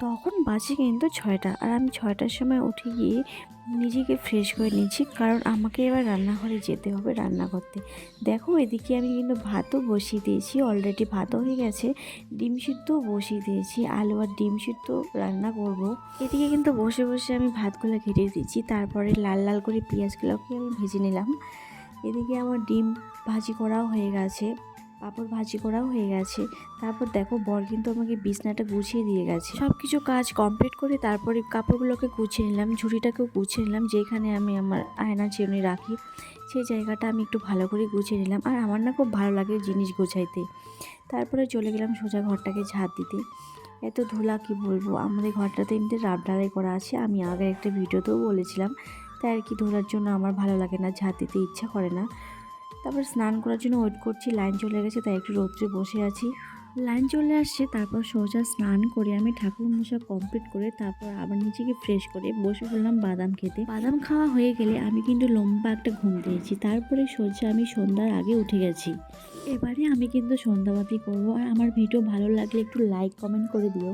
তখন বাজে কিন্তু 6টা, আর আমি 6টার সময় উঠে গিয়ে নিজেকে ফ্রেশ করে নিচ্ছি, কারণ আমাকে এবার রান্নাঘরে যেতে হবে রান্না করতে। দেখো এদিকে আমি কিন্তু ভাতও বসিয়ে দিয়েছি, অলরেডি ভাতও হয়ে গেছে, ডিম সিদ্ধও বসিয়ে দিয়েছি, আলু আর ডিম সিদ্ধ রান্না করব। এদিকে কিন্তু বসে বসে আমি ভাতগুলো ঘেটে দিচ্ছি, তারপরে লাল লাল করে পেঁয়াজগুলোকে আমি ভেজে নিলাম। এদিকে আমার ডিম ভাজি করাও হয়ে গেছে, পাঁপড় ভাজি করাও হয়ে গেছে। তারপর দেখো বর কিন্তু আমাকে বিছনাটা গুছিয়ে দিয়ে গেছে। সব কিছু কাজ কমপ্লিট করে তারপরে কাপড়গুলোকে গুছিয়ে নিলাম, ঝুড়িটাকেও গুছিয়ে নিলাম, যেখানে আমি আমার আয়না চিরুনি রাখি সেই জায়গাটা আমি একটু ভালো করে গুছিয়ে নিলাম। আর আমার না খুব ভালো লাগে জিনিস গোছাইতে। তারপরে চলে গেলাম সোজা ঘরটাকে ঝাঁট দিতে। এত ধুলা কি বলবো, আমাদের ঘরটাতে এমনি রাব ঢালাই করা আছে, আমি আগে একটা ভিডিওতেও বলেছিলাম। তাই আর কি, ধুলার জন্য আমার ভালো লাগে না, ঝাঁট দিতে ইচ্ছা করে না। তারপর স্নান করার জন্য ওয়েট করছি, লাইন চলে গেছে তাই একটু রৌদ্রে বসে আছি। লাইন চলে আসছে, তারপর সোজা স্নান করে আমি ঠাকুর মশা কমপ্লিট করে তারপর আবার নিজেকে ফ্রেশ করে বসে পড়লাম বাদাম খেতে। বাদাম খাওয়া হয়ে গেলে আমি কিন্তু লম্বা একটা ঘুম দিয়েছি, তারপরে সোজা আমি সন্ধ্যার আগে উঠে গেছি। এবারে আমি কিন্তু সন্ধ্যাবাতি করবো। আর আমার ভিডিও ভালো লাগলে একটু লাইক কমেন্ট করে দিও।